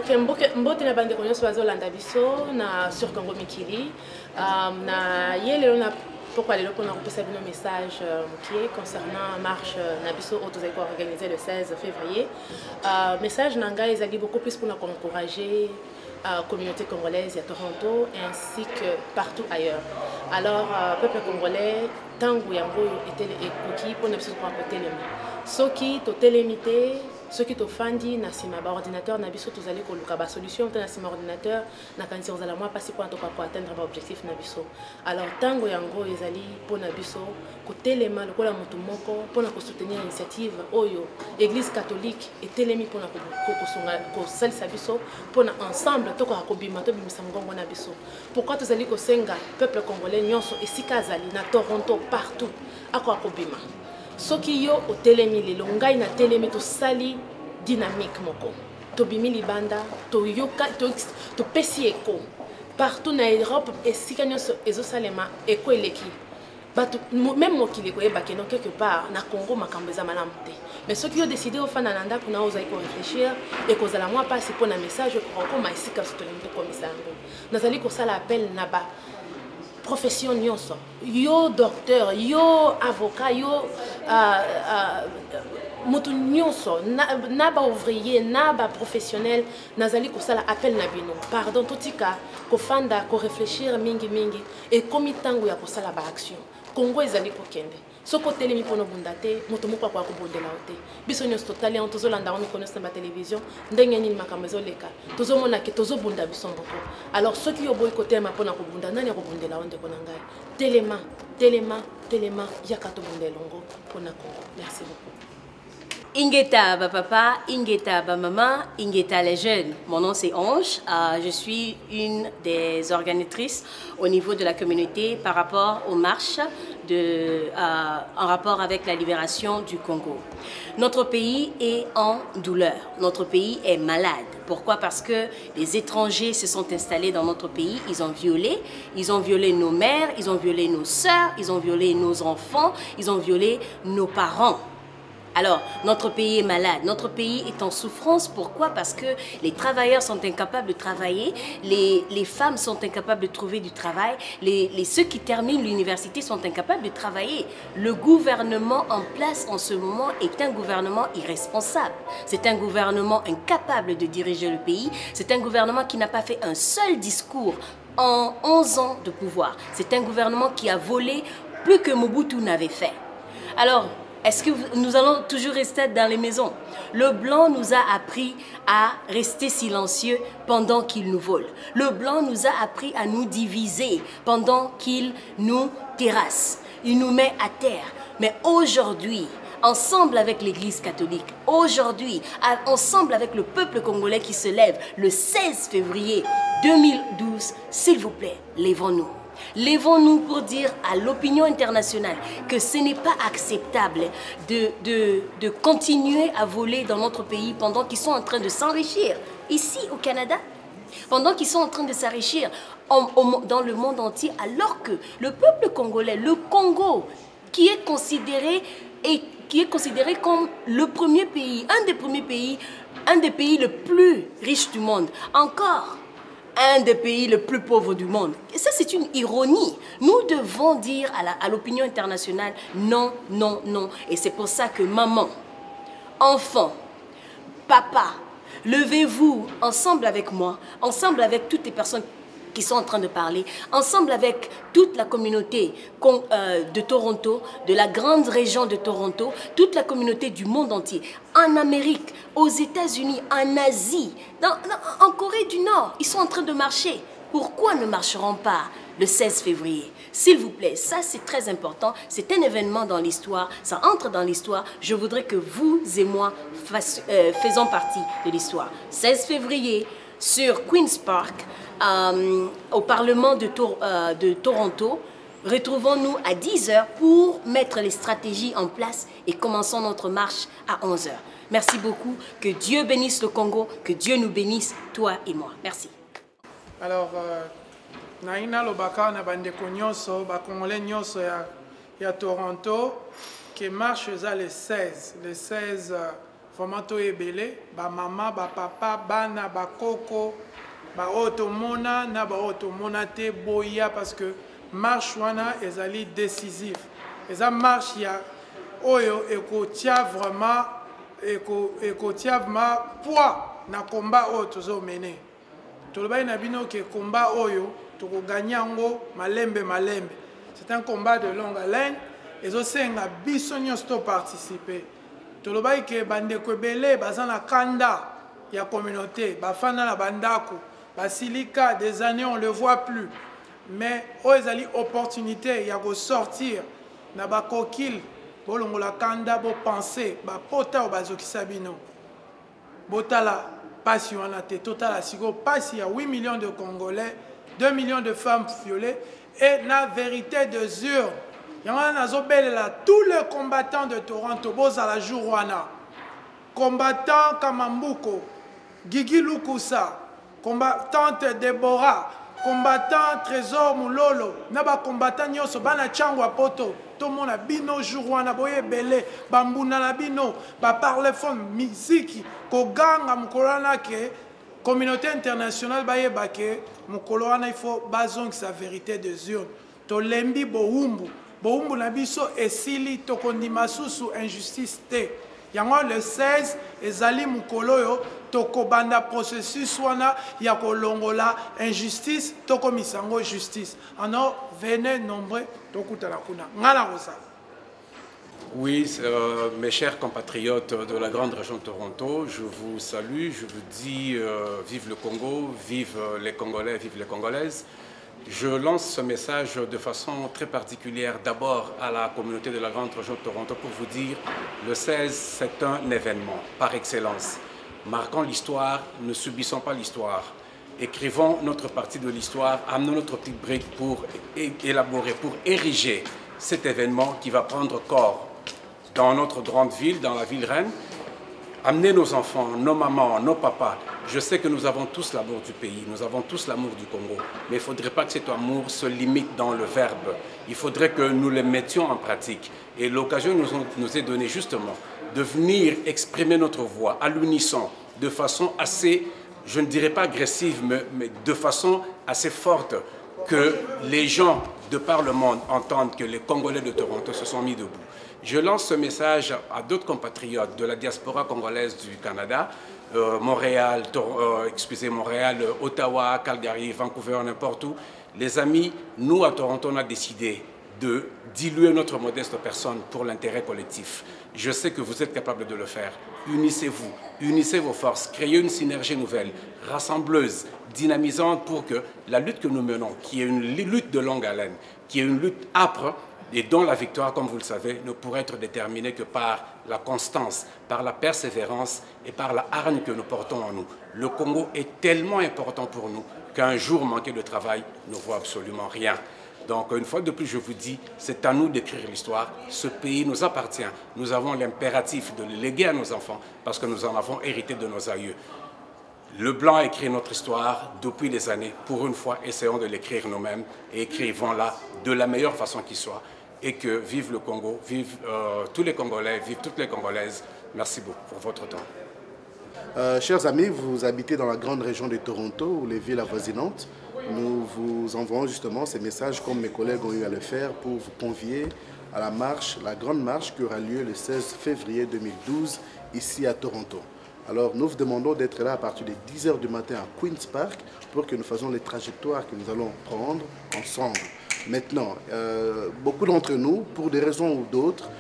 Ok, mbote na bande konyo swazo landa biso na sur Congo Mikili. Na yele na pourquoi les locaux n'ont pas un message concernant la marche Nabiso Autozeko organisée le 16 février. Message Nanga est beaucoup plus pour nous encourager la communauté congolaise à Toronto ainsi que partout ailleurs. Alors, peuple congolais, Tango Yango était écouté pour nous pour côté les mains. Ceux qui ont télémité, ceux qui ont fandi na sima ba ordinateur na biso tozali ko luka ba solution na sima ordinateur na kanisi ozala moi passer pour atteindre ba objectif na biso. Alors tango yango ezali pour na biso ko telema lokola mutu moko pour na ko soutenir initiative oyo église catholique et telemi pour na ko salisa biso pour na ensemble to ko bima to bimisa ngongo na biso. Pourquoi tozali ko senga peuple congolais nyonso esika azali na Toronto partout ako bima. Soki yo o telemi lelo ngai na telemi to sali dynamique moko to bimi libanda to yoka to pesi eko partout na Europe esika nyonso ezosalema eko eleki bato même mokili ko yeba keno quelque part na Congo makambo eza malamu te mais soki yo décider ofana na ndako na ozali ko réfléchir et kozala moi pas pour na message ko koma esika so tolemi to komisa yango nazali ko sala appel na ba profession nyonso yo docteur yo avocat yo moto nyonso na ba ouvrier na ba professionnel nazali ko sala appel na bino pardon totika ko fanda ko réfléchir mingi et comme tango ya ko sala ba action Congo ezali ko kende soko telemi pono bundate moto moko kwa ko bondela ote biso nyonso totali on tozolanda on connaît na télévision ndenge nini makambo ezoleka tozomona ke tozobunda biso moko alors ceux qui yo boy côté ma pona ko bunda nani ko bondela onde ko ngai telema yaka to bondelongo pona Congo. Merci beaucoup. Ingeta ba papa, Ingeta ba maman, Ingeta les jeunes. Mon nom c'est Ange. Je suis une des organisatrices au niveau de la communauté par rapport aux marches en rapport avec la libération du Congo. Notre pays est en douleur. Notre pays est malade. Pourquoi? Parce que les étrangers se sont installés dans notre pays. Ils ont violé nos mères, ils ont violé nos sœurs, ils ont violé nos enfants, ils ont violé nos parents. Alors, notre pays est malade, notre pays est en souffrance. Pourquoi? Parce que les travailleurs sont incapables de travailler, les femmes sont incapables de trouver du travail, ceux qui terminent l'université sont incapables de travailler. Le gouvernement en place en ce moment est un gouvernement irresponsable. C'est un gouvernement incapable de diriger le pays. C'est un gouvernement qui n'a pas fait un seul discours en 11 ans de pouvoir. C'est un gouvernement qui a volé plus que Mobutu n'avait fait. Alors, est-ce que nous allons toujours rester dans les maisons? Le blanc nous a appris à rester silencieux pendant qu'il nous vole. Le blanc nous a appris à nous diviser pendant qu'il nous terrasse. Il nous met à terre. Mais aujourd'hui, ensemble avec l'Église catholique, aujourd'hui, ensemble avec le peuple congolais qui se lève le 16 février 2012, s'il vous plaît, lèvons-nous. Lèvons-nous pour dire à l'opinion internationale que ce n'est pas acceptable de continuer à voler dans notre pays pendant qu'ils sont en train de s'enrichir ici au Canada, pendant qu'ils sont en train de s'enrichir dans le monde entier, alors que le peuple congolais, le Congo, qui est considéré comme le premier pays, un des premiers pays, un des pays les plus riches du monde, encore un des pays les plus pauvres du monde. Et ça, c'est une ironie. Nous devons dire à l'opinion internationale non, non, non. Et c'est pour ça que maman, enfant, papa, levez-vous ensemble avec moi, ensemble avec toutes les personnes qui sont en train de parler, ensemble avec toute la communauté de Toronto, de la grande région de Toronto, toute la communauté du monde entier, en Amérique, aux États-Unis, en Asie, en Corée du Nord. Ils sont en train de marcher. Pourquoi ne marcheront pas le 16 février? S'il vous plaît, ça c'est très important. C'est un événement dans l'histoire, ça entre dans l'histoire. Je voudrais que vous et moi faisons partie de l'histoire. 16 février sur Queen's Park, au Parlement de Toronto. Retrouvons-nous à 10 h pour mettre les stratégies en place et commençons notre marche à 11 h. Merci beaucoup. Que Dieu bénisse le Congo, que Dieu nous bénisse, toi et moi. Merci. Alors, naina lobaka na bandeko nyonso ba congolais nyonso ya Toronto que marche za le 16 vraiment to ebele ba mama ba papa bana ba koko ba otomona na ba otomona te boya parce que marche wana ezali décisif eza marche ya oyo ekotia vraiment ekotia ma poids na combat oyo tozomene tolobai na bino ke combat oyo tokoganya yango malembe malembe c'est un combat de longue haleine ezosenga biso nyonso to participer tolobai ke bandeko ebele baza na kanda ya communauté bafanda na bandako basilika des années on le voit plus mais oyo ezali opportunité ya kosortir na bakokile bolongola kanda bopense bapota oyo bazokisa bino botala pasi wana te totala sikoyo pasi ya 8 millions de Congolais 2 millions de femmes violées et na vérité de zure yango wana nazobelela tous les combattants de Toronto bozala jour wana combattant Kamambuko Gigi Lukusa combattante Deborah combattant Trésor Mulolo na ba combattant nyonso bana changwa poto tout monde a bino jour wana boye belé bambuna na bino ba parler fond musique ko ganga mukolana ke communauté internationale baye bake mukolana il faut bazong sa vérité de zone to lembi boumbu na biso esili to kondima susu injustice te yango le 16 ezali mukoloyo tokobanda processus wana ya kolongola injustice tokomisango justice alors venez nombreux tokutana kuna ngala kosa. Oui, mes chers compatriotes de la grande région de Toronto, je vous salue, je vous dis vive le Congo, vive les Congolais, vive les Congolaises. Je lance ce message de façon très particulière d'abord à la communauté de la grande région de Toronto pour vous dire le 16 c'est un événement par excellence. Marquons l'histoire, ne subissons pas l'histoire. Écrivons notre partie de l'histoire, amenons notre petite brique pour élaborer, pour ériger cet événement qui va prendre corps dans notre grande ville, dans la ville reine. Amenez nos enfants, nos mamans, nos papas. Je sais que nous avons tous l'amour du pays, nous avons tous l'amour du Congo, mais il ne faudrait pas que cet amour se limite dans le verbe. Il faudrait que nous le mettions en pratique. Et l'occasion nous est donnée justement de venir exprimer notre voix à l'unisson, de façon assez, je ne dirais pas agressive, mais de façon assez forte, que les gens de par le monde entendent que les Congolais de Toronto se sont mis debout. Je lance ce message à d'autres compatriotes de la diaspora congolaise du Canada, Montréal, Ottawa, Calgary, Vancouver, n'importe où. Les amis, nous à Toronto, on a décidé de diluer notre modeste personne pour l'intérêt collectif. Je sais que vous êtes capables de le faire. Unissez-vous, unissez vos forces, créez une synergie nouvelle, rassembleuse, dynamisante pour que la lutte que nous menons, qui est une lutte de longue haleine, qui est une lutte âpre, et dont la victoire, comme vous le savez, ne pourrait être déterminée que par la constance, par la persévérance et par la hargne que nous portons en nous. Le Congo est tellement important pour nous qu'un jour manqué de travail ne vaut absolument rien. Donc, une fois de plus, je vous dis, c'est à nous d'écrire l'histoire. Ce pays nous appartient. Nous avons l'impératif de le léguer à nos enfants parce que nous en avons hérité de nos aïeux. Le blanc a écrit notre histoire depuis des années. Pour une fois, essayons de l'écrire nous-mêmes et écrivons-la de la meilleure façon qui soit. Et que vive le Congo, vive tous les Congolais, vive toutes les Congolaises. Merci beaucoup pour votre temps. Chers amis, vous habitez dans la grande région de Toronto ou les villes avoisinantes. Nous vous envoyons justement ces messages comme mes collègues ont eu à le faire pour vous convier à la marche, la grande marche qui aura lieu le 16 février 2012 ici à Toronto. Alors nous vous demandons d'être là à partir de 10 h du matin à Queen's Park pour que nous fassions les trajectoires que nous allons prendre ensemble. Maintenant, beaucoup d'entre nous, pour des raisons ou d'autres,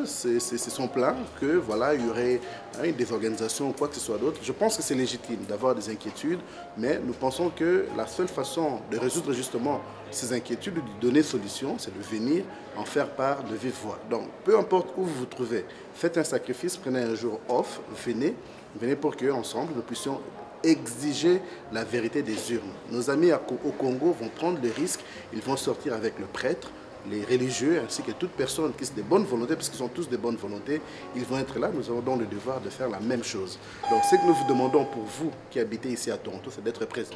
se sont plaints que voilà, il y aurait une désorganisation ou quoi que ce soit d'autre. Je pense que c'est légitime d'avoir des inquiétudes, mais nous pensons que la seule façon de résoudre justement ces inquiétudes, de donner solution, c'est de venir en faire part de vive voix. Donc, peu importe où vous vous trouvez, faites un sacrifice, prenez un jour off, venez pour qu'ensemble nous puissions exiger la vérité des urnes. Nos amis au Congo vont prendre le risque, ils vont sortir avec le prêtre, les religieux ainsi que toute personne qui est de bonne volonté, parce qu'ils sont tous de bonne volonté, ils vont être là, nous avons donc le devoir de faire la même chose. Donc ce que nous vous demandons pour vous qui habitez ici à Toronto, c'est d'être présents.